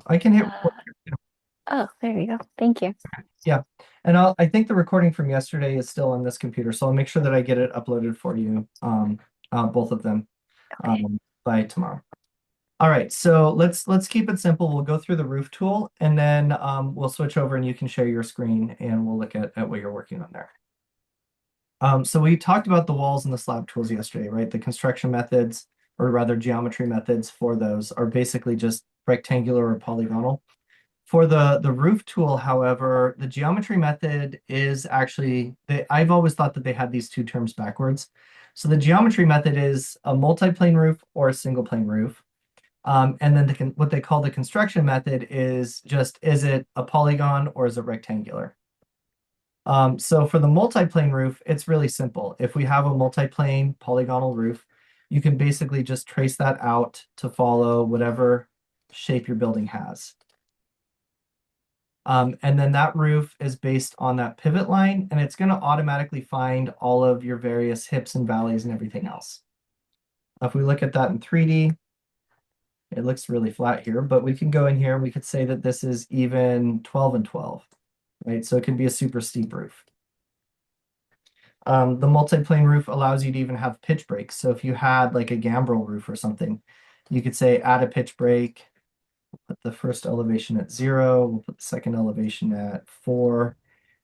I can hit Uh, record. oh, there we go. Thank you. Yeah. And I think the recording from yesterday is still on this computer, so I'll make sure that I get it uploaded for you, both of them, Okay. by tomorrow. All right, so let's keep it simple. We'll go through the roof tool and then we'll switch over and you can share your screen and we'll look at what you're working on there. So we talked about the walls and the slab tools yesterday, right? The construction methods, or rather geometry methods for those are basically just rectangular or polygonal. For the roof tool, however, the geometry method is actually, I've always thought that they had these two terms backwards. So the geometry method is a multi-plane roof or a single plane roof. And then what they call the construction method is just, is it a polygon or is it rectangular? So for the multi-plane roof, it's really simple. If we have a multi-plane polygonal roof, you can basically just trace that out to follow whatever shape your building has. And then that roof is based on that pivot line, and it's going to automatically find all of your various hips and valleys and everything else. If we look at that in 3D, it looks really flat here, but we can go in here and we could say that this is even 12 and 12, right? So it can be a super steep roof. The multi-plane roof allows you to even have pitch breaks. So if you had like a gambrel roof or something, you could say add a pitch break, put the first elevation at 0, we'll put the second elevation at 4,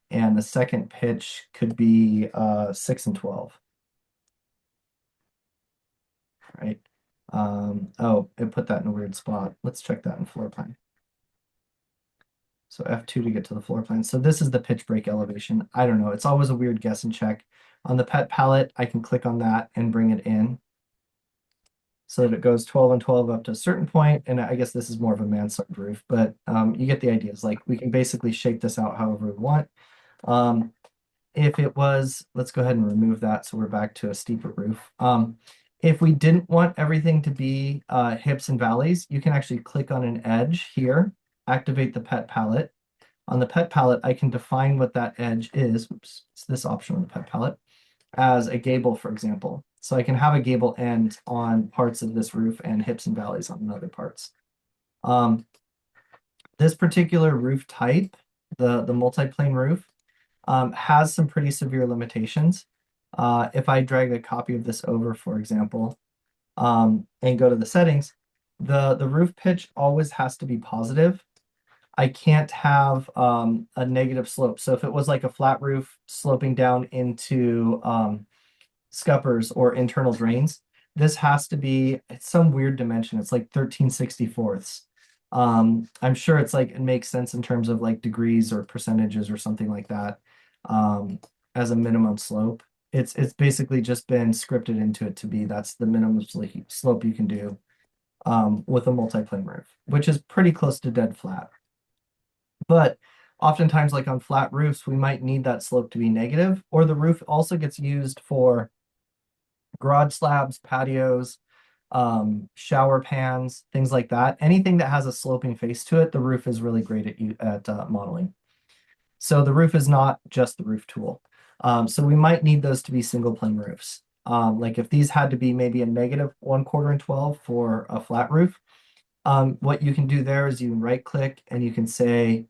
and the second pitch could be 6 and 12, right? Oh, it put that in a weird spot. Let's check that in floor plan. So F2 to get to the floor plan. So this is the pitch break elevation. I don't know. It's always a weird guess and check. On the pet palette, I can click on that and bring it in so that it goes 12 and 12 up to a certain point. And I guess this is more of a mansard roof, but you get the idea. It's like we can basically shape this out however we want. Um, if it was, let's go ahead and remove that so we're back to a steeper roof. If we didn't want everything to be hips and valleys, you can actually click on an edge here, activate the pet palette. On the pet palette, I can define what that edge is. Oops, it's this option on the pet palette as a gable, for example. So I can have a gable end on parts of this roof and hips and valleys on other parts. Um, this particular roof type, the multi-plane roof, has some pretty severe limitations. If I drag a copy of this over, for example, and go to the settings, the roof pitch always has to be positive. I can't have a negative slope. So if it was like a flat roof sloping down into scuppers or internal drains, this has to be, it's some weird dimension. It's like 13/64. I'm sure it's like, it makes sense in terms of like degrees or percentages or something like that, as a minimum slope. It's basically just been scripted into it to be that's the minimum slope you can do with a multi-plane roof, which is pretty close to dead flat. But oftentimes, like on flat roofs, we might need that slope to be negative, or the roof also gets used for garage slabs, patios, shower pans, things like that. Anything that has a sloping face to it, the roof is really great at modeling. So the roof is not just the roof tool. So we might need those to be single plane roofs. Like if these had to be maybe a negative 1/4 and 12 for a flat roof, what you can do there is you can right click and you can say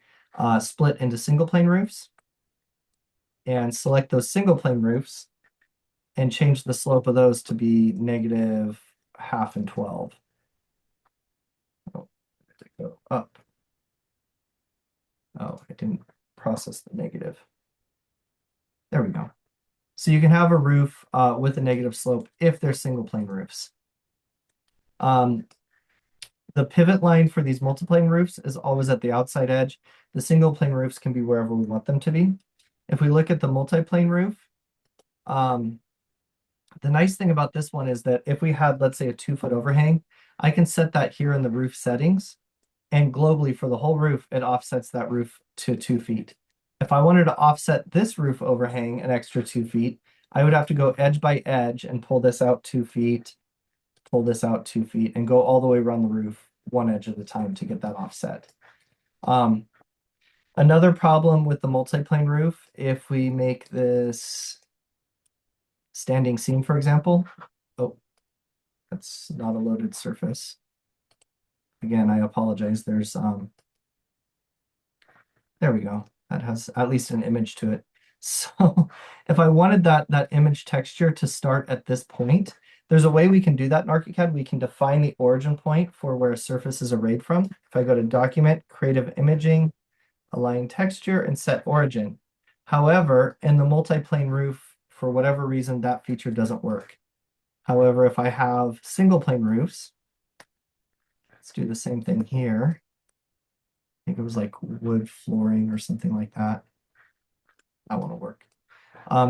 split into single plane roofs and select those single plane roofs and change the slope of those to be negative half and 12. Oh, I have to go up. Oh, I didn't process the negative. There we go. So you can have a roof with a negative slope if they're single plane roofs. Um, the pivot line for these multiplane roofs is always at the outside edge. The single plane roofs can be wherever we want them to be. If we look at the multiplane roof, um, the nice thing about this one is that if we had, let's say, a 2-foot overhang, I can set that here in the roof settings. And globally for the whole roof, it offsets that roof to 2 feet. If I wanted to offset this roof overhang an extra 2 feet, I would have to go edge by edge and pull this out 2 feet, pull this out 2 feet, and go all the way around the roof one edge at a time to get that offset. Um, Another problem with the multi-plane roof, if we make this standing seam, for example, oh, that's not a loaded surface. Again, I apologize. There we go. That has at least an image to it. So if I wanted that image texture to start at this point, there's a way we can do that in ArchiCAD. We can define the origin point for where a surface is arrayed from. If I go to Document, Creative Imaging, Align Texture, and Set Origin. However, in the multi-plane roof, for whatever reason, that feature doesn't work. However, if I have single plane roofs, let's do the same thing here. I think it was like wood flooring or something like that. That one will work.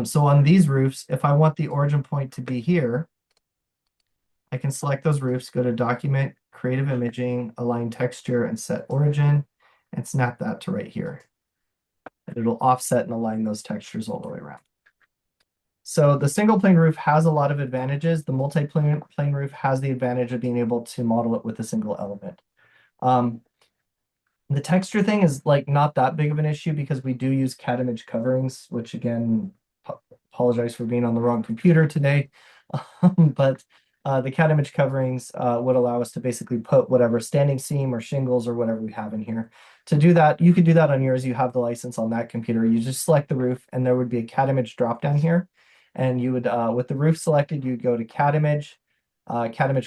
So on these roofs, if I want the origin point to be here, I can select those roofs, go to Document, Creative Imaging, Align Texture, and Set Origin, and snap that to right here. And it'll offset and align those textures all the way around. So the single plane roof has a lot of advantages. The multi-plane roof has the advantage of being able to model it with a single element. The texture thing is like not that big of an issue because we do use CAD image coverings, which again, apologize for being on the wrong computer today. But the CAD image coverings would allow us to basically put whatever standing seam or shingles or whatever we have in here. To do that, you could do that on yours. You have the license on that computer. You just select the roof and there would be a CAD image drop down here. And you would, with the roof selected, you'd go to CAD image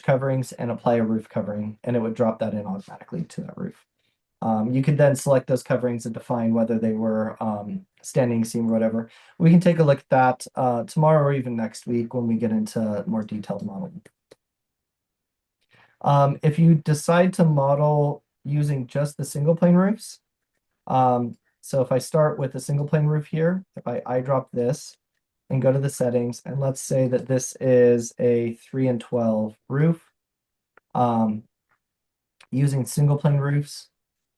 coverings and apply a roof covering, and it would drop that in automatically to that roof. You could then select those coverings and define whether they were standing seam or whatever. We can take a look at that tomorrow or even next week when we get into more detailed modeling. If you decide to model using just the single plane roofs, so if I start with a single plane roof here, if I eyedrop this and go to the settings, and let's say that this is a 3 and 12 roof, using single plane roofs,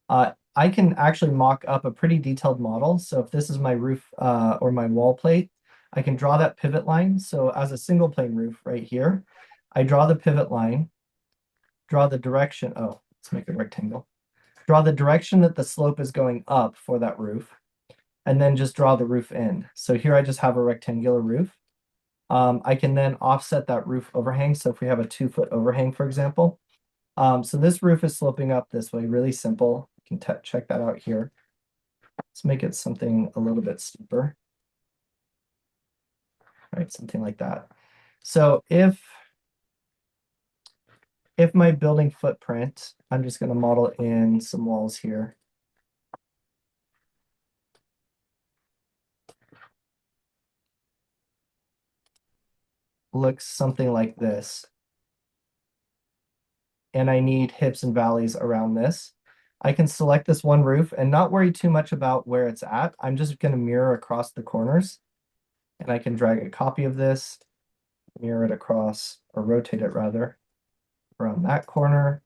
I can actually mock up a pretty detailed model. So if this is my roof or my wall plate, I can draw that pivot line. So as a single plane roof right here, I draw the pivot line, draw the direction. Oh, let's make a rectangle. Draw the direction that the slope is going up for that roof, and then just draw the roof in. So here I just have a rectangular roof. I can then offset that roof overhang. So if we have a 2-foot overhang, for example, so this roof is sloping up this way, really simple. You can check that out here. Let's make it something a little bit steeper. Right, something like that. So if my building footprint, I'm just going to model in some walls here. Looks something like this. And I need hips and valleys around this. I can select this one roof and not worry too much about where it's at. I'm just going to mirror across the corners. And I can drag a copy of this, mirror it across, or rotate it rather, around that corner.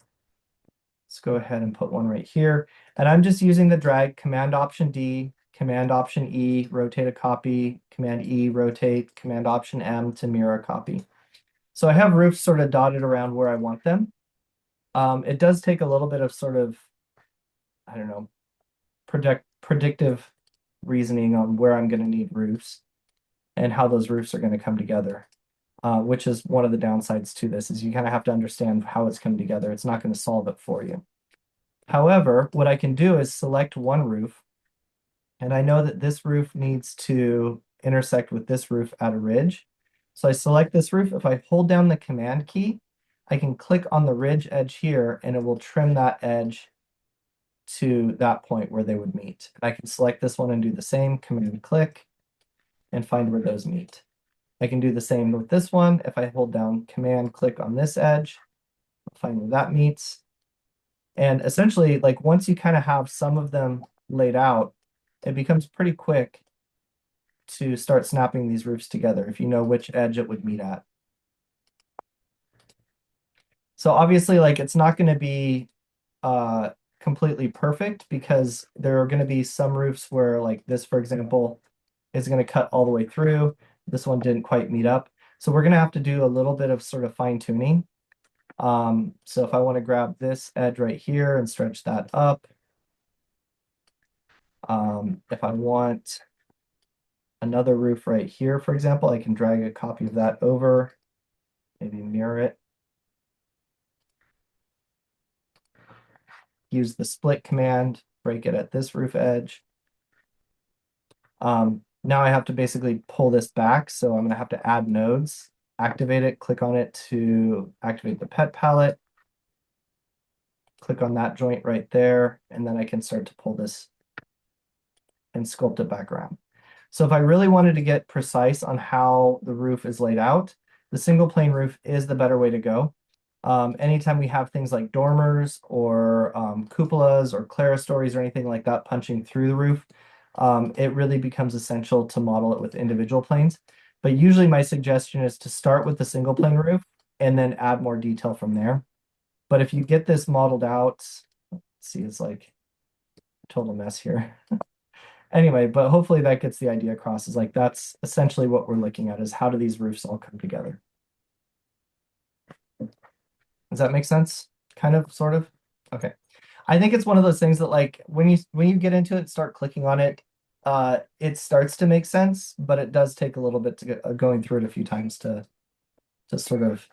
Let's go ahead and put one right here. And I'm just using the drag, Command Option D, Command Option E, rotate a copy, Command E, rotate, Command Option M to mirror a copy. So I have roofs sort of dotted around where I want them. It does take a little bit of sort of, I don't know, predictive reasoning on where I'm going to need roofs and how those roofs are going to come together, which is one of the downsides to this, is you kind of have to understand how it's coming together. It's not going to solve it for you. However, what I can do is select one roof, and I know that this roof needs to intersect with this roof at a ridge. So I select this roof. If I hold down the Command key, I can click on the ridge edge here, and it will trim that edge to that point where they would meet. And I can select this one and do the same, Command click, and find where those meet. I can do the same with this one. If I hold down Command click on this edge, find where that meets. And essentially, like once you kind of have some of them laid out, it becomes pretty quick to start snapping these roofs together if you know which edge it would meet at. So obviously, like it's not going to be completely perfect because there are going to be some roofs where like this, for example, is going to cut all the way through. This one didn't quite meet up. So we're going to have to do a little bit of sort of fine tuning. So if I want to grab this edge right here and stretch that up, if I want another roof right here, for example, I can drag a copy of that over, maybe mirror it. use the split command, break it at this roof edge. Now I have to basically pull this back, so I'm gonna have to add nodes, activate it, click on it to activate the pet palette. Click on that joint right there, and then I can start to pull this and sculpt it back around. So if I really wanted to get precise on how the roof is laid out, the single plane roof is the better way to go. Anytime we have things like dormers or cupolas or clerestories or anything like that punching through the roof, it really becomes essential to model it with individual planes. But usually my suggestion is to start with the single plane roof and then add more detail from there. But if you get this modeled out, let's see, it's like a total mess here. Anyway, but hopefully that gets the idea across, is like that's essentially what we're looking at, is how do these roofs all come together? Does that make sense? Kind of, sort of? Okay. I think it's one of those things that like when you get into it, start clicking on it, it starts to make sense, but it does take a little bit to get going through it a few times to sort of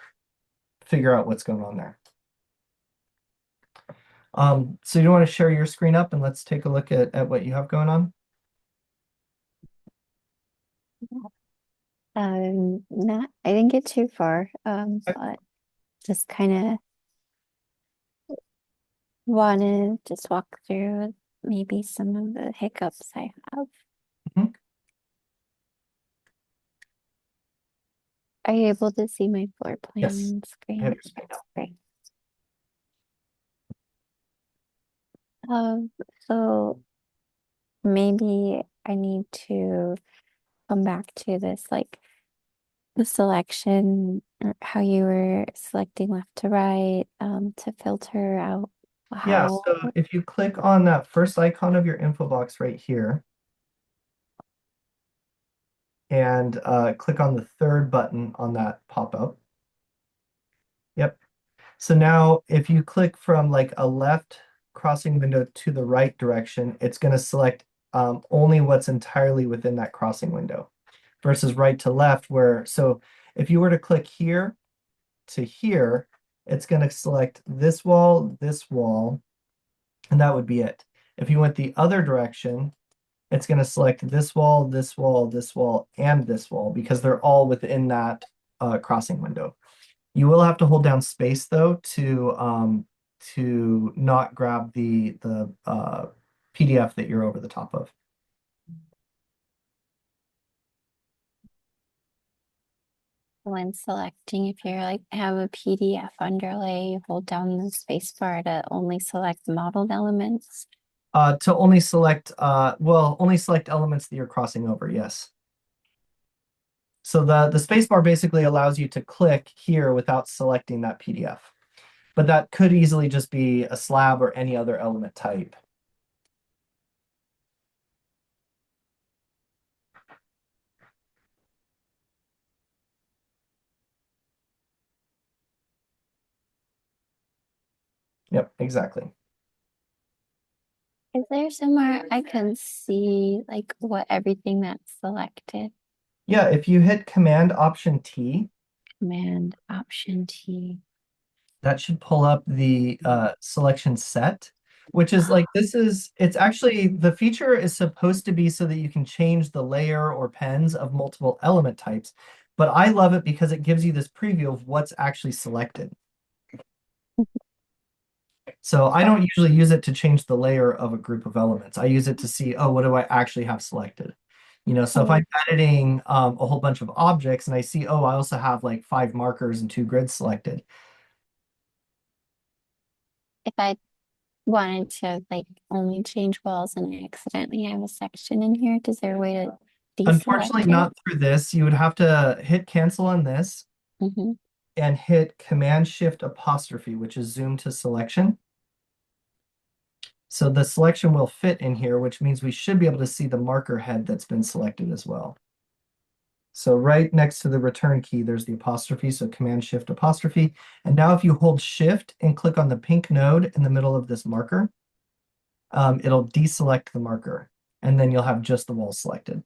figure out what's going on there. So you want to share your screen up and let's take a look at what you have going on? Not, I didn't get too far, but just kind of want to just walk through maybe some of the hiccups I have. Mhm. Are you able to see my floor Yes. plan I have screen? your screen That's up. great. Um, so maybe I need to come back to this, like the selection, or how you were selecting left to right, to filter out Yeah, how. so if you click on that first icon of your info box right here and click on the third button on that pop-up. Yep. So now if you click from like a left crossing window to the right direction, it's going to select only what's entirely within that crossing window versus right to left where, so if you were to click here to here, it's going to select this wall, and that would be it. If you went the other direction, it's going to select this wall, this wall, this wall, and this wall because they're all within that crossing window. You will have to hold down space though to not grab the PDF that you're over the top of. When selecting, if you're like have a PDF underlay, you hold down the space bar to only select modeled elements. To only select only select elements that you're crossing over, yes. So the space bar basically allows you to click here without selecting that PDF. But that could easily just be a slab or any other element type. Yep, exactly. Is there somewhere I can see like what everything that's selected? Yeah, if you hit Command Option T, Command Option T. that should pull up the selection set, which is like, it's actually, the feature is supposed to be so that you can change the layer or pens of multiple element types. But I love it because it gives you this preview of what's actually selected. So I don't usually use it to change the layer of a group of elements. I use it to see, oh, what do I actually have selected? So if Oh, I'm editing a whole bunch of objects and I see, oh, I also have like 5 markers and 2 grids selected. if I wanted to like only change walls and I accidentally have a section in here, is there a way to Unfortunately, deselect it? not through this. You would have to hit cancel on this Mm-hmm. and hit Command Shift apostrophe, which is zoom to selection. So the selection will fit in here, which means we should be able to see the marker head that's been selected as well. So right next to the return key, there's the apostrophe, so Command Shift apostrophe. And now if you hold Shift and click on the pink node in the middle of this marker, it'll deselect the marker, and then you'll have just the wall selected.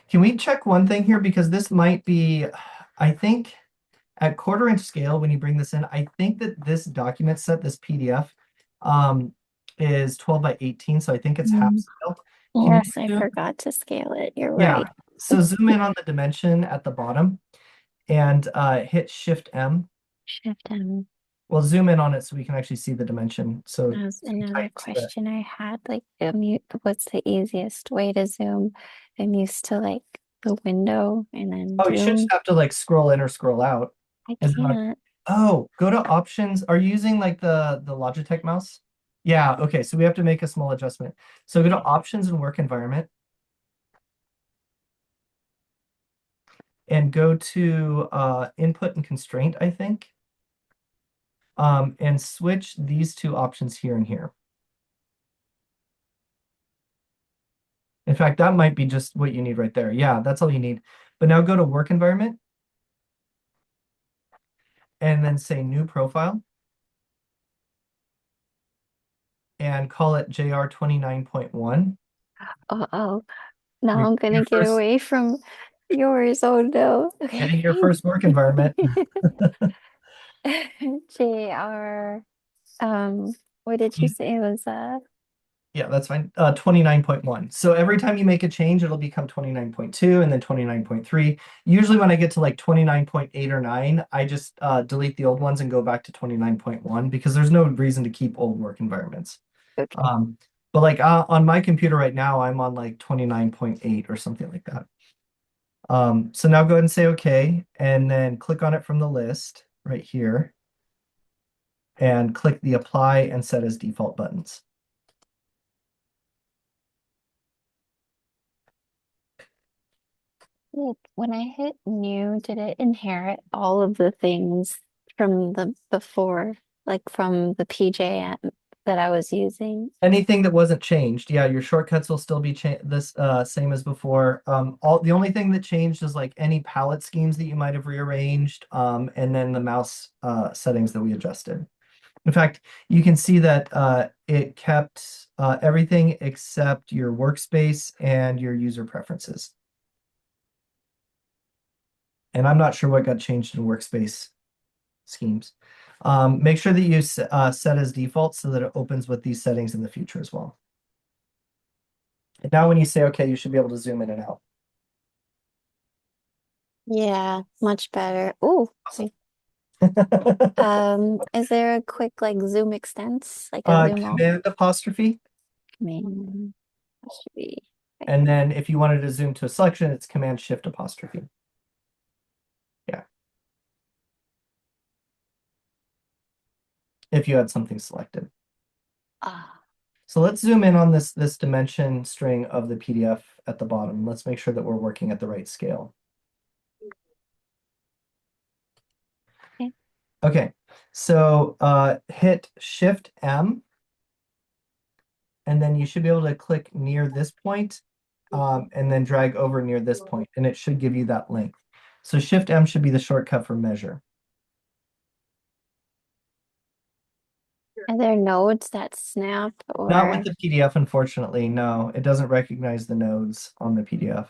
Can we check one thing here? Because this might be, I think At quarter-inch scale, when you bring this in, I think that this document set, this PDF, um, is 12 by 18, so I think it's half Mm. scale. Can you Yes, I zoom? forgot to scale it. You're Yeah. right. So zoom in on the dimension at the bottom and hit Shift M. Shift M. We'll zoom in on it so we can actually see the dimension. So That was zoom another tight to the, question I had. Like, what's the easiest way to zoom? I'm used to like the window and then oh, you should just zoom. have to like scroll in or scroll out. I Is that can't. oh, go to options. Are you using like the Logitech mouse? Yeah, okay, so we have to make a small adjustment. So go to options and work environment and go to input and constraint, I think. And switch these two options here and here. In fact, that might be just what you need right there. Yeah, that's all you need. But now go to work environment and then say new profile and call it JR 29.1. Uh-oh. Now You're I'm your gonna get first away from yours. Oh no. Okay. getting your first work environment. JR. Um, what did you say it was Yeah, that's fine. 29.1. So every time you make a change, it'll become 29.2 and then 29.3. Usually when I get to like 29.8 or 9, I just delete the old ones and go back to 29.1 because there's no reason to keep old work environments. okay. Um, but like on my computer right now, I'm on like 29.8 or something like that. So now go ahead and say OK, and then click on it from the list right here and click the apply and set as default buttons. When I hit new, did it inherit all of the things from the before, like from the PJM that I was using? Anything that wasn't changed, yeah, your shortcuts will still be this same as before. All the only thing that changed is like any palette schemes that you might have rearranged, and then the mouse settings that we adjusted. In fact, you can see that it kept everything except your workspace and your user preferences. And I'm not sure what got changed in workspace schemes. Make sure that you set as default so that it opens with these settings in the future as well. And now when you say okay, you should be able to zoom in and out. Yeah, much better. Oh, Awesome. is there a quick like zoom extents, like a zoom all? Command apostrophe. I mean, that should be okay. And then if you wanted to zoom to a selection, it's Command Shift apostrophe. Yeah. If you had something selected. Ah, So let's zoom in on this dimension string of the PDF at the bottom. Let's make sure that we're working at the right scale. okay. Okay, so hit Shift M, and then you should be able to click near this point, and then drag over near this point, and it should give you that length. So Shift M should be the shortcut for measure. Are there nodes that snap Not with or the PDF, unfortunately. No, it doesn't recognize the nodes on the PDF.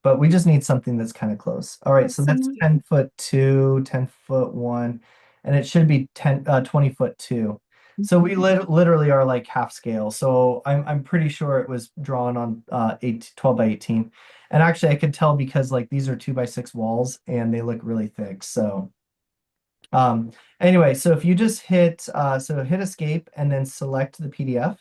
But we just need something that's kind of close. All right, so that's someone? 10 foot 2, 10 foot 1, and it should be 20 foot 2. So we literally are like half scale. So I'm pretty sure it was drawn on 12 by 18. And actually I could tell because like these are 2 by 6 walls and they look really thick. So um anyway, so if you just hit hit escape and then select the PDF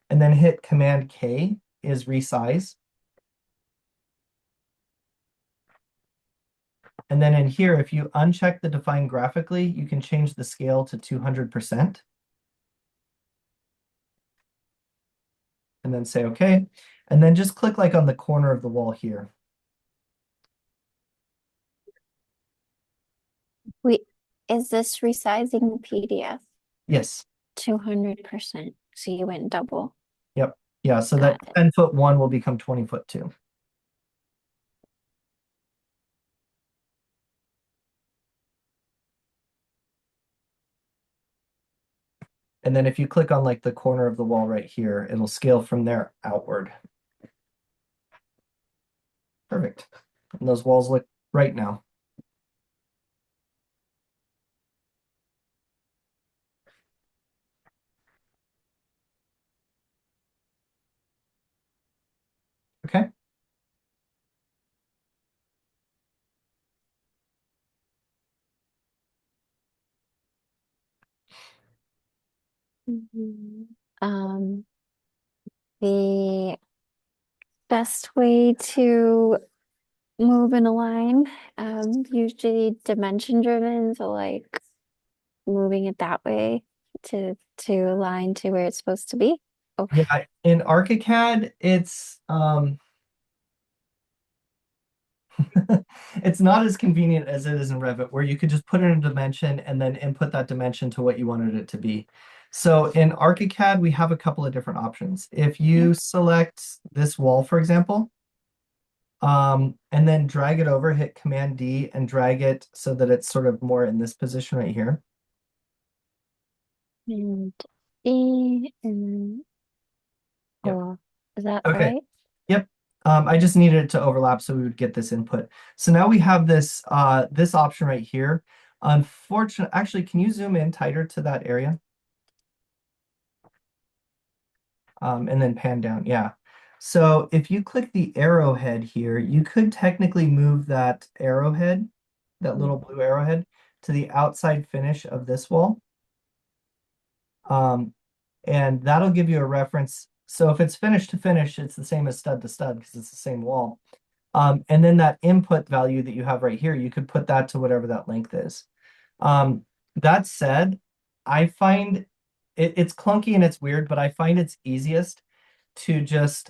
and then hit Command K is resize. And then in here, if you uncheck the define graphically, you can change the scale to 200% and then say okay. And then just click like on the corner of the wall here. Wait, is this resizing PDF? Yes. 200%. So you went double. Yep. Yeah. So that Got it. 10 foot 1 will become 20 foot 2. And then if you click on like the corner of the wall right here, it'll scale from there outward. Perfect. And those walls look right now. Okay. Mhm. The best way to move in a line, usually dimension driven, so like moving it that way to align to where it's supposed to be. Oh, Yeah, in ArchiCAD, it's not as convenient as it is in Revit, where you could just put in a dimension and then input that dimension to what you wanted it to be. So in ArchiCAD, we have a couple of different options. If yeah. you select this wall, for example, and then drag it over, hit Command D and drag it so that it's sort of more in this position right here. And E and Yep. oh, is that Okay. right? Yep. I just needed it to overlap so we would get this input. So now we have this option right here. Unfortunately, actually, can you zoom in tighter to that area? And then pan down. Yeah. So if you click the arrowhead here, you could technically move that arrowhead, that Mm. little blue arrowhead, to the outside finish of this wall. And that'll give you a reference. So if it's finish to finish, it's the same as stud to stud because it's the same wall. And then that input value that you have right here, you could put that to whatever that length is. That said, I find it's clunky and it's weird, but I find it's easiest to just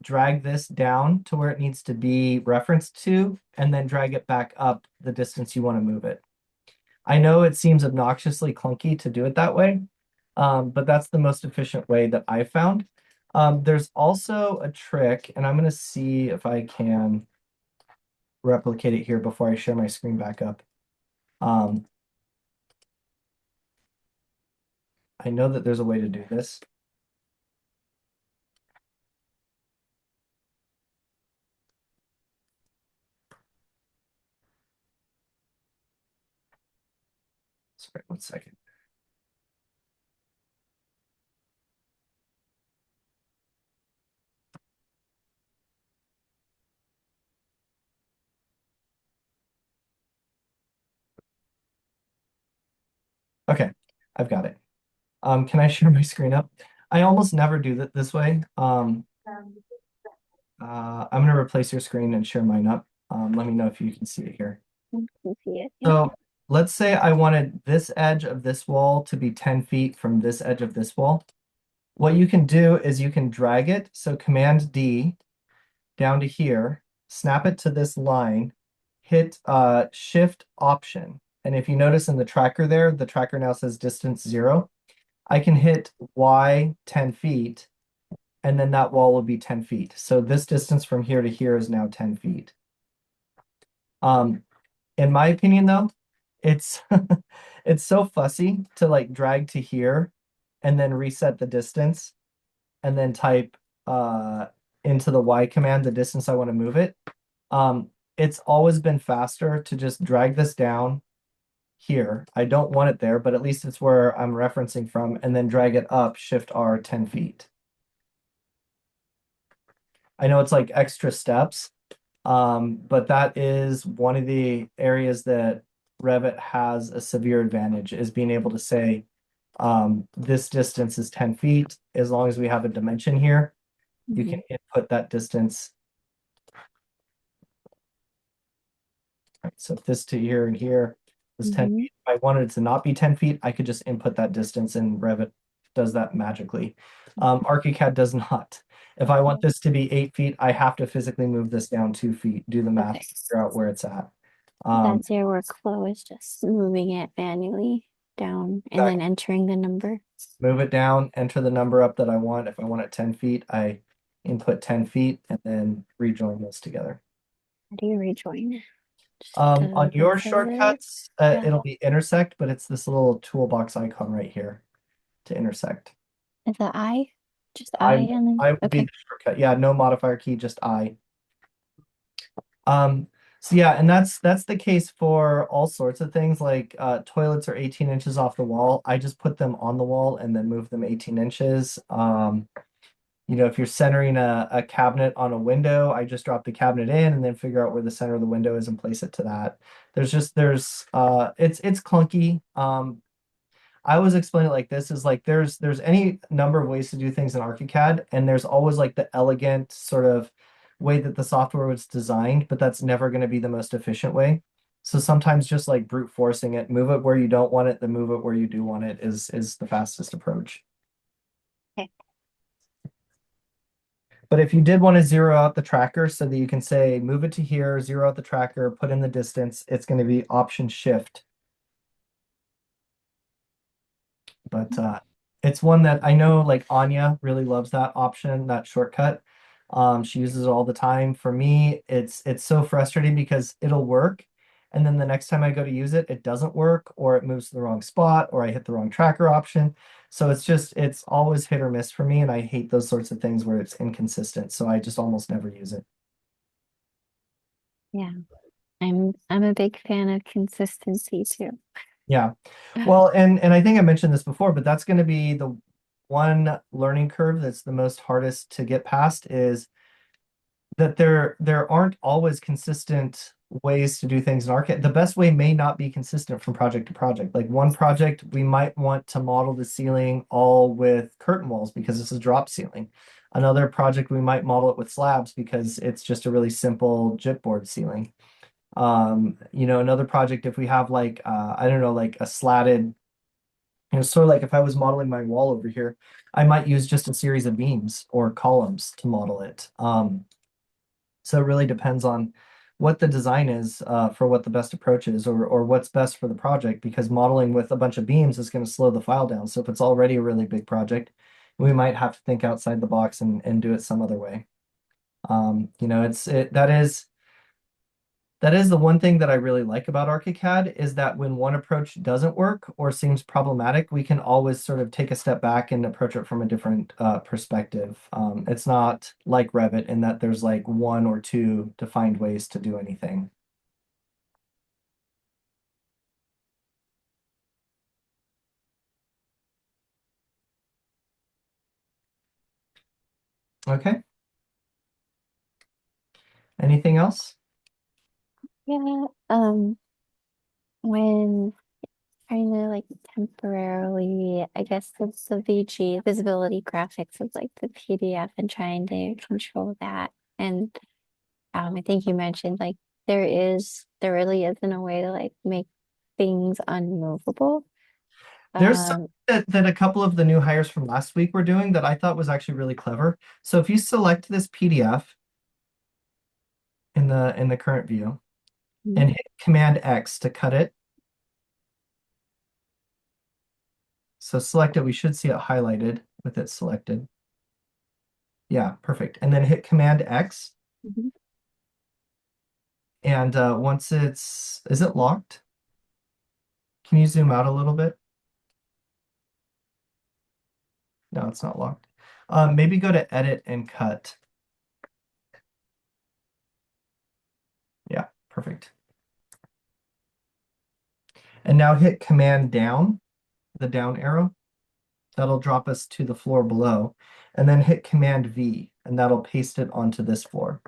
drag this down to where it needs to be referenced to, and then drag it back up the distance you want to move it. I know it seems obnoxiously clunky to do it that way, but that's the most efficient way that I found. There's also a trick, and I'm going to see if I can replicate it here before I share my screen back up. Um, I know that there's a way to do this. Sorry, 1 second. Okay, I've got it. Can I share my screen up? I almost never do that this way. I'm going to replace your screen and share mine up. Let me know if you can see it here. I can see it. Yeah. So let's say I wanted this edge of this wall to be 10 feet from this edge of this wall. What you can do is you can drag it. So Command D down to here, snap it to this line, hit Shift Option. And if you notice in the tracker there, the tracker now says distance 0. I can hit Y 10 feet, and then that wall will be 10 feet. So this distance from here to here is now 10 feet. In my opinion, though, it's it's so fussy to like drag to here and then reset the distance and then type into the Y command the distance I want to move it. It's always been faster to just drag this down here. I don't want it there, but at least it's where I'm referencing from, and then drag it up, Shift R 10 feet. I know it's like extra steps, but that is one of the areas that Revit has a severe advantage is being able to say this distance is 10 feet. As long as we have a dimension here, you Mhm. can input that distance. Right, so if this to here and here is 10 Mhm. feet, if I wanted it to not be 10 feet, I could just input that distance and Revit does that magically. ArchiCAD does not. If I want this to be 8 feet, I have to physically move this down 2 feet, do the math, Okay. figure out where it's at. That's your workflow is just moving it manually down and then Exactly. entering the number. Move it down, enter the number up that I want. If I want it 10 feet, I input 10 feet and then rejoin those together. How do you rejoin? Just On the your pivot. shortcuts, Yeah. it'll be intersect, but it's this little toolbox icon right here to intersect. Is that I? Just I I and then I would be okay. the shortcut. Yeah, no modifier key, just I. Um, So yeah, and that's the case for all sorts of things like toilets are 18 inches off the wall. I just put them on the wall and then move them 18 inches. If you're centering a cabinet on a window, I just drop the cabinet in and then figure out where the center of the window is and place it to that. It's clunky. I always explain it like this is like there's any number of ways to do things in ArchiCAD, and there's always like the elegant sort of way that the software was designed, but that's never going to be the most efficient way. So sometimes just like brute forcing it, move it where you don't want it, then move it where you do want it is the fastest approach. Okay. But if you did want to zero out the tracker so that you can say move it to here, zero out the tracker, put in the distance, it's going to be Option Shift. But it's one that I know like Anya really loves that option, that shortcut. She uses it all the time. For me, it's so frustrating because it'll work. And then the next time I go to use it, it doesn't work, or it moves to the wrong spot, or I hit the wrong tracker option. So it's always hit or miss for me, and I hate those sorts of things where it's inconsistent. So I just almost never use it. Yeah. I'm a big fan of consistency too. Yeah. Well, and I think I mentioned this before, but that's going to be the one learning curve that's the most hardest to get past is that there aren't always consistent ways to do things in Archicad. The best way may not be consistent from project to project. Like one project, we might want to model the ceiling all with curtain walls because it's a drop ceiling. Another project, we might model it with slabs because it's just a really simple gypboard ceiling. Another project, if we have like I don't know, like a slatted, sort of like if I was modeling my wall over here, I might use just a series of beams or columns to model it. So it really depends on what the design is for what the best approach is or what's best for the project because modeling with a bunch of beams is going to slow the file down. So if it's already a really big project, we might have to think outside the box and do it some other way. That is the one thing that I really like about ArchiCAD is that when one approach doesn't work or seems problematic, we can always sort of take a step back and approach it from a different perspective. It's not like Revit in that there's like one or two defined ways to do anything. Okay. Anything else? Yeah. When trying to like temporarily, I guess it's the VG visibility graphics of like the PDF and trying to control that. And I think you mentioned like there really isn't a way to like make things unmovable. There's something Um, that a couple of the new hires from last week were doing that I thought was actually really clever. So if you select this PDF in the current view mhm, and hit Command X to cut it, so select it, we should see it highlighted with it selected. Yeah, perfect. And then hit Command X. mhm. And once is it locked? Can you zoom out a little bit? No, it's not locked. Maybe go to Edit and Cut. Yeah, perfect. And now hit Command Down, the down arrow. That'll drop us to the floor below. And then hit Command V, and that'll paste it onto this floor.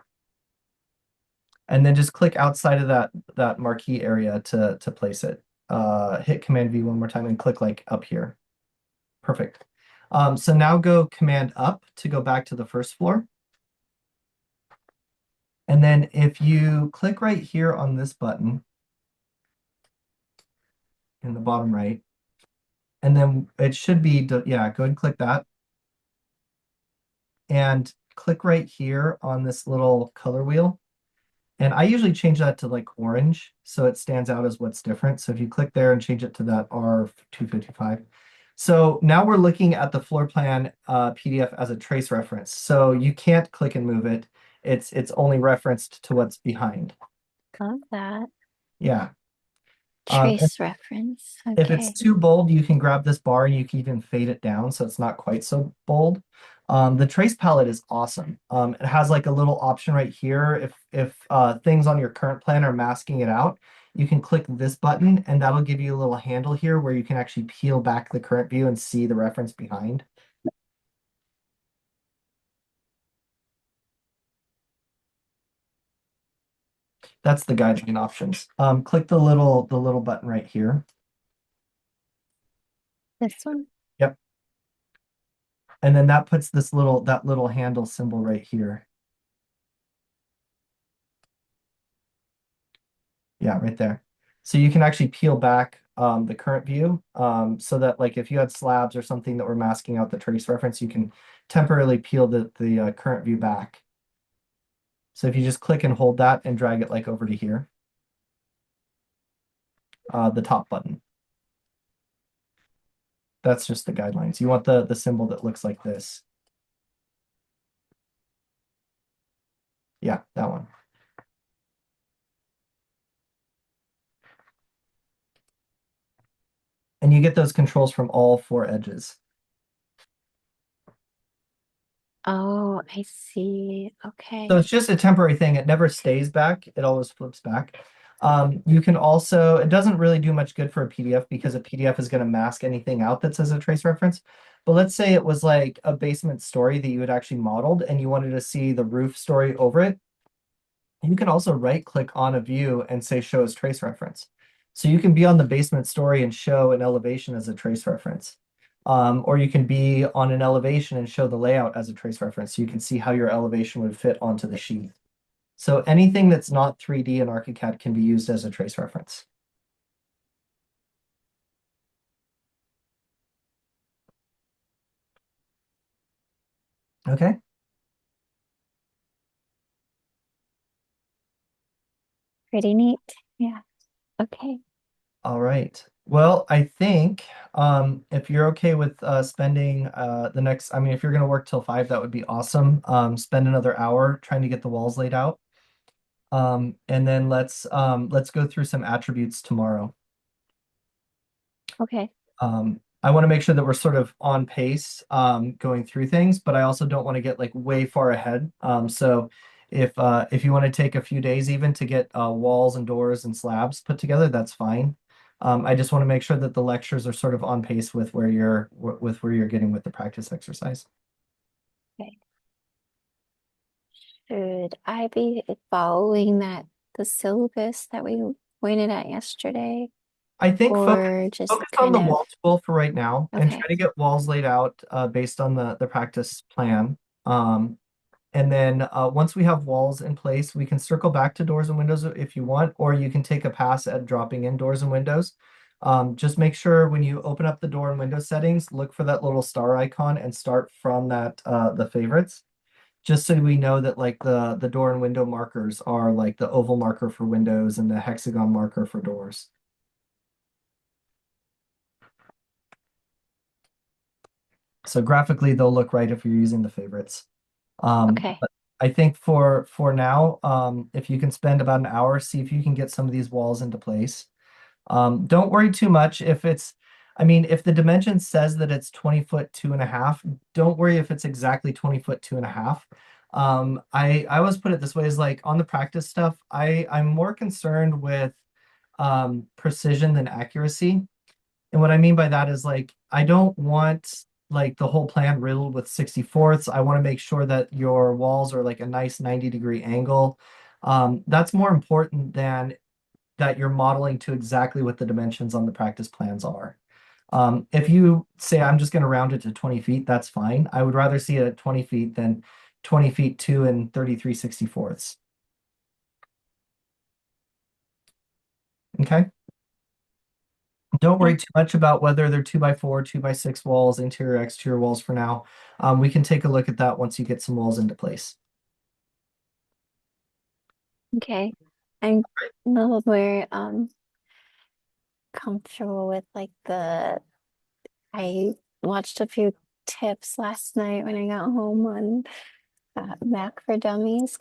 And then just click outside of that marquee area to place it. Hit Command V one more time and click like up here. Perfect. So now go Command up to go back to the first floor. And then if you click right here on this button in the bottom right, and then it should be, yeah, go ahead and click that. And click right here on this little color wheel. And I usually change that to like orange so it stands out as what's different. So if you click there and change it to that R255. So now we're looking at the floor plan PDF as a trace reference. So you can't click and move it. It's only referenced to what's behind. Love that. Yeah. If Trace reference. if it's Okay. too bold, you can grab this bar and you can even fade it down so it's not quite so bold. The trace palette is awesome. It has like a little option right here. If things on your current plan are masking it out, you can click this button and that'll give you a little handle here where you can actually peel back the current view and see the reference behind. That's the guideline options. Click the little button right here. This one? Yep. And then that puts that little handle symbol right here. Yeah, right there. So you can actually peel back the current view so that like if you had slabs or something that were masking out the trace reference, you can temporarily peel the current view back. So if you just click and hold that and drag it like over to here, the top button. That's just the guidelines. You want the symbol that looks like this. Yeah, that one. And you get those controls from all four edges. Oh, I see. So Okay. it's just a temporary thing. It never stays back. It always flips back. You can also, it doesn't really do much good for a PDF because a PDF is going to mask anything out that says a trace reference. But let's say it was like a basement story that you had actually modeled and you wanted to see the roof story over it. You can also right click on a view and say show as trace reference. So you can be on the basement story and show an elevation as a trace reference. Or you can be on an elevation and show the layout as a trace reference. So you can see how your elevation would fit onto the sheet. So anything that's not 3D in ArchiCAD can be used as a trace reference. Okay. Pretty neat. Yeah. Okay. All right. Well, I think if you're okay with spending the next, I mean, if you're going to work till 5, that would be awesome. Spend another hour trying to get the walls laid out. And then let's go through some attributes tomorrow. Okay. I want to make sure that we're sort of on pace going through things, but I also don't want to get like way far ahead. So if you want to take a few days even to get walls and doors and slabs put together, that's fine. I just want to make sure that the lectures are sort of on pace with where you're getting with the practice exercise. Okay. Should I be following the syllabus that we pointed at yesterday, I think or just focus on kind the of wall tool for right now and try okay? to get walls laid out based on the practice plan. And then once we have walls in place, we can circle back to doors and windows if you want, or you can take a pass at dropping in doors and windows. Just make sure when you open up the door and window settings, look for that little star icon and start from that the favorites, just so we know that like the door and window markers are like the oval marker for windows and the hexagon marker for doors. So graphically, they'll look right if you're using the favorites. Okay. But I think for now, if you can spend about an hour, see if you can get some of these walls into place. Don't worry too much if it's, I mean, if the dimension says that it's 20 foot 2.5, don't worry if it's exactly 20 foot 2.5. I always put it this way is like on the practice stuff, I'm more concerned with precision than accuracy. And what I mean by that is like I don't want like the whole plan riddled with 64ths. I want to make sure that your walls are like a nice 90-degree angle. That's more important than that you're modeling to exactly what the dimensions on the practice plans are. If you say I'm just going to round it to 20 feet, that's fine. I would rather see it at 20 feet than 20 feet 2 and 33/64ths. Okay. Don't Yeah. worry too much about whether they're 2x4, 2x6 walls, interior, exterior walls for now. We can take a look at that once you get some walls into place. Okay. I'm a little more comfortable with like the I watched a few tips last night when I got home on Mac for Dummies.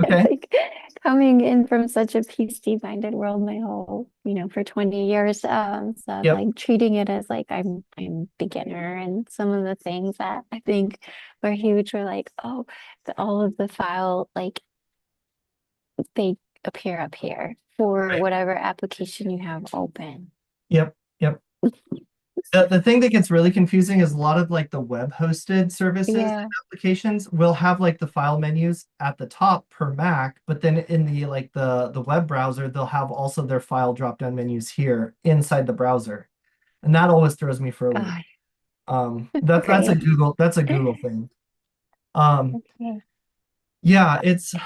Okay. Like coming in from such a PC-minded world my whole, for 20 years. So I'm Yep. like treating it as like I'm beginner, and some of the things that I think were huge were like, oh, all of the file, like they appear up here for Right. whatever application you have open. Yep. Yep. The thing that gets really confusing is a lot of like the web hosted services and Yeah. applications will have like the file menus at the top per Mac, but then in the like the web browser, they'll have also their file drop down menus here inside the browser. And that always throws me for a loop. God, That's right. a Google thing. Um, Okay. yeah,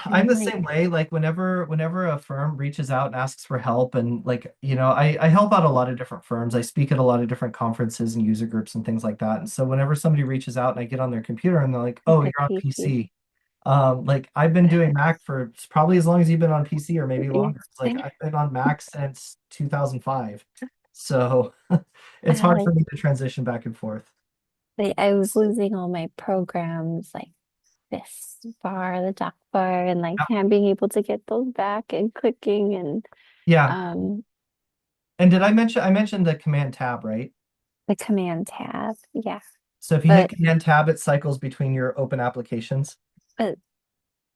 I'm And the like, same way. Like whenever a firm reaches out and asks for help, and like, I help out a lot of different firms. I speak at a lot of different conferences and user groups and things like that. And so whenever somebody reaches out and I get on their computer and they're like, "Oh, the you're on PC. PC." Like I've been doing Mac for probably as long as you've been on PC or maybe longer. It's like I've been on Mac since 2005. So it's hard Like for me to transition back and forth. I was losing all my programs, like this bar, the dock bar, and like Yeah. not being able to get those back and clicking and Yeah. um And did I mentioned the command tab, right? the command tab. Yeah. So if you hit But Command Tab, it cycles between your open applications. but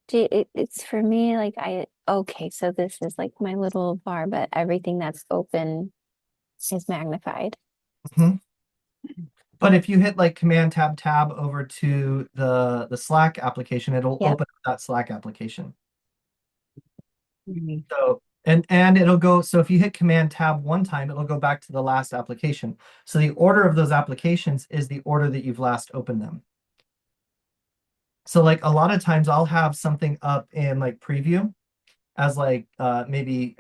it's for me like I okay, so this is like my little bar, but everything that's open is magnified. Mhm. But if you hit like Command Tab Tab over to the Slack application, it'll Yep. open up that Slack application. Mhm. So and it'll go. So if you hit Command Tab one time, it'll go back to the last application. So the order of those applications is the order that you've last opened them. So like a lot of times I'll have something up in like preview as like maybe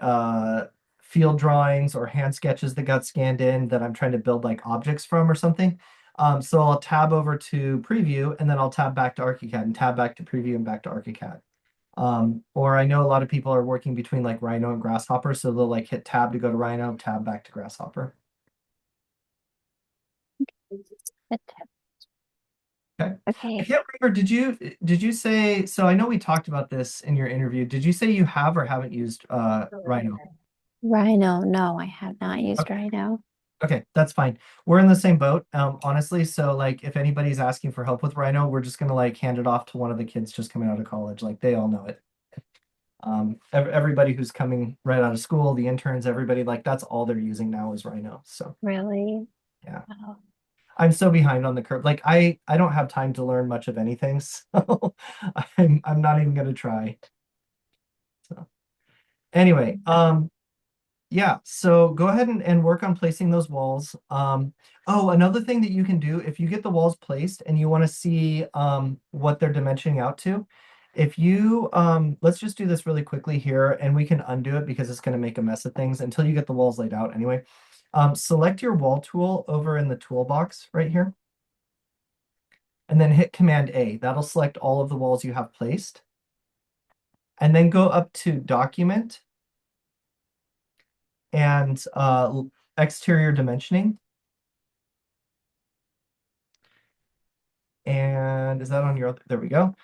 field drawings or hand sketches that got scanned in that I'm trying to build like objects from or something. So I'll tab over to preview and then I'll tab back to ArchiCAD and tab back to preview and back to ArchiCAD. Or I know a lot of people are working between like Rhino and Grasshopper, so they'll like hit tab to go to Rhino, tab back to Grasshopper. Okay. I Okay. can't remember, did you say, so I know we talked about this in your interview. Did you say you have or haven't used Rhino? Rhino. No, I have not used Rhino. Okay, that's fine. We're in the same boat, honestly. So like if anybody's asking for help with Rhino, we're just gonna like hand it off to one of the kids just coming out of college. Like they all know it. Everybody who's coming right out of school, the interns, everybody, like that's all they're using now is Rhino. So Really? yeah. Wow. I'm so behind on the curve. Like I don't have time to learn much of anything, so I'm not even gonna try. So anyway, yeah, so go ahead and work on placing those walls. Oh, another thing that you can do if you get the walls placed and you want to see what they're dimensioning out to, if you let's just do this really quickly here and we can undo it because it's going to make a mess of things until you get the walls laid out anyway. Select your wall tool over in the toolbox right here and then hit Command A. That'll select all of the walls you have placed. And then go up to Document and exterior dimensioning. And is that on your, there we go.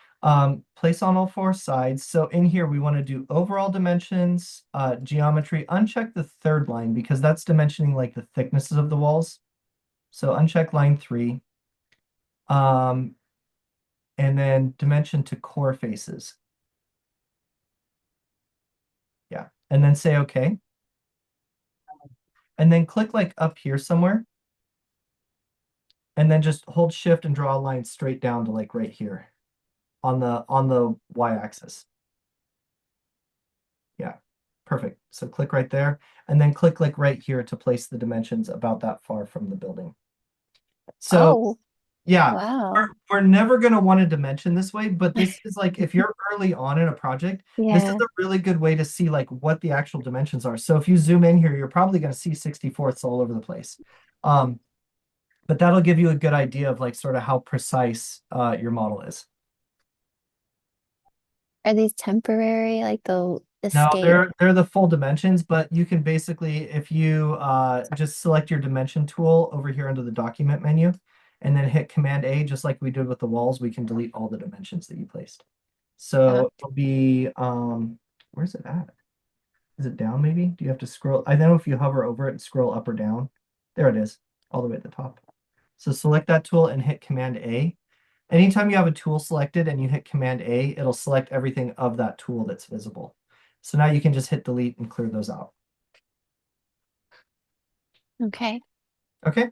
Place on all four sides. So in here, we want to do overall dimensions, geometry, uncheck the third line because that's dimensioning like the thicknesses of the walls. So uncheck line 3. Um, and then dimension to core faces. Yeah. And then say okay. And then click like up here somewhere. And then just hold shift and draw a line straight down to like right here on the y-axis. Yeah, perfect. So click right there and then click like right here to place the dimensions about that far from the building. So Oh, yeah, we're, wow. we're never going to want to dimension this way, but this is like if you're early on in a project, this is Yeah. a really good way to see like what the actual dimensions are. So if you zoom in here, you're probably going to see 64ths all over the place. Um, but that'll give you a good idea of like sort of how precise your model is. Are these temporary? Like they'll No, escape? they're the full dimensions, but you can basically, if you just select your dimension tool over here under the document menu, and then hit Command A, just like we did with the walls, we can delete all the dimensions that you placed. Uh, So it'll be, where's it at? Is it down maybe? Do you have to scroll? I don't know if you hover over it and scroll up or down. There it is, all the way at the top. So select that tool and hit Command A. Anytime you have a tool selected and you hit Command A, it'll select everything of that tool that's visible. So now you can just hit delete and clear those out. okay. Okay.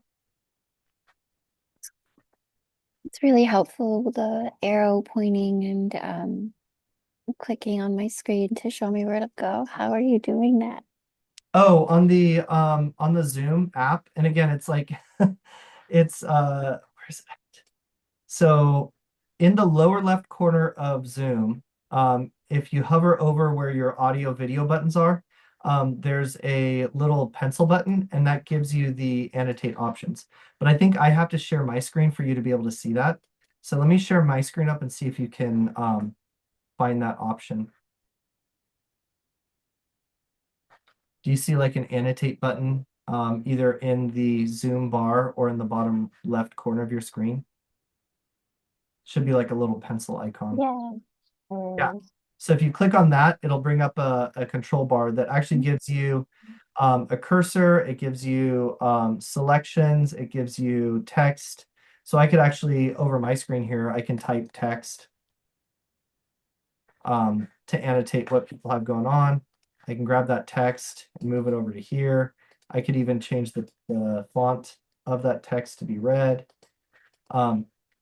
It's really helpful, the arrow pointing and clicking on my screen to show me where to go. How are you doing that? Oh, on the Zoom app, and again, it's like it's where's it? So in the lower left corner of Zoom, if you hover over where your audio video buttons are, there's a little pencil button, and that gives you the annotate options. But I think I have to share my screen for you to be able to see that. So let me share my screen up and see if you can find that option. Do you see like an annotate button either in the Zoom bar or in the bottom left corner of your screen? Should be like a little pencil icon. Yeah. Yeah. So if you click on that, it'll bring up a control bar that actually gives you a cursor, it gives you selections, it gives you text. So I could actually, over my screen here, I can type text to annotate what people have going on. I can grab that text and move it over to here. I could even change the font of that text to be red.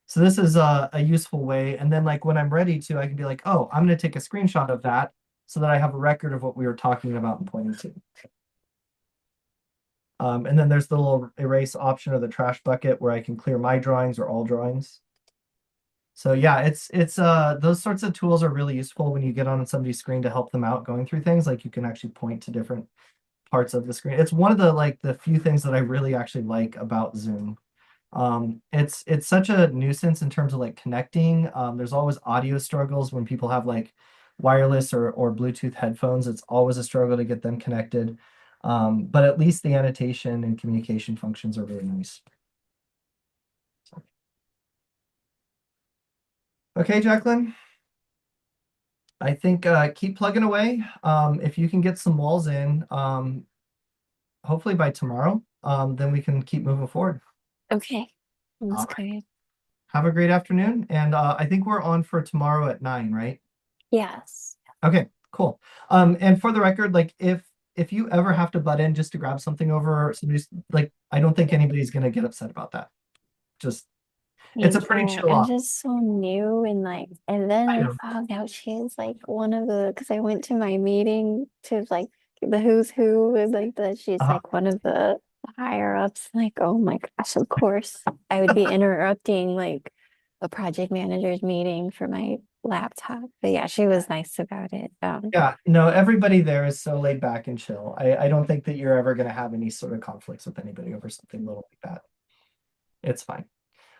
So this is a useful way. And then like when I'm ready to, I can be like, oh, I'm going to take a screenshot of that so that I have a record of what we were talking about and pointing to. And then there's the little erase option of the trash bucket where I can clear my drawings or all drawings. So yeah, it's those sorts of tools are really useful when you get on somebody's screen to help them out going through things. Like you can actually point to different parts of the screen. It's one of the few things that I really actually like about Zoom. It's such a nuisance in terms of like connecting. There's always audio struggles when people have like wireless or Bluetooth headphones. It's always a struggle to get them connected. But at least the annotation and communication functions are really nice. Okay, Jacqueline. I think keep plugging away. If you can get some walls in, hopefully by tomorrow, then we can keep moving forward. Okay. All That's right. good. Have a great afternoon. And I think we're on for tomorrow at 9, right? Yes. Okay, cool. And for the record, like if you ever have to butt in just to grab something over somebody's like, I don't think anybody's gonna get upset about that. Just it's a Thank pretty you. chill I'm off. just so new and like, and then I I know. found out she's like one of the, because I went to my meeting to like the who's who and like that she's Uh, like one of the higher ups. Like, oh my gosh, of course I would be interrupting like a project manager's meeting for my laptop. But yeah, she was nice about it. yeah, no, everybody there is so laid back and chill. I don't think that you're ever gonna have any sort of conflicts with anybody over something little like that. It's fine.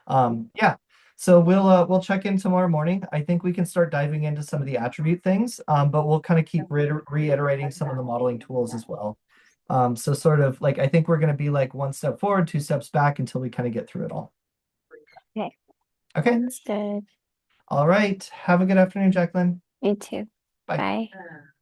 Yeah. So we'll check in tomorrow morning. I think we can start diving into some of the attribute things, but we'll kind of keep reiterating some of the modeling tools as well. So sort of like I think we're going to be like one step forward, two steps back until we kind of get through it all. Okay, Okay. sounds good. All right. Have a good afternoon, Jacqueline. You too. Bye. Bye.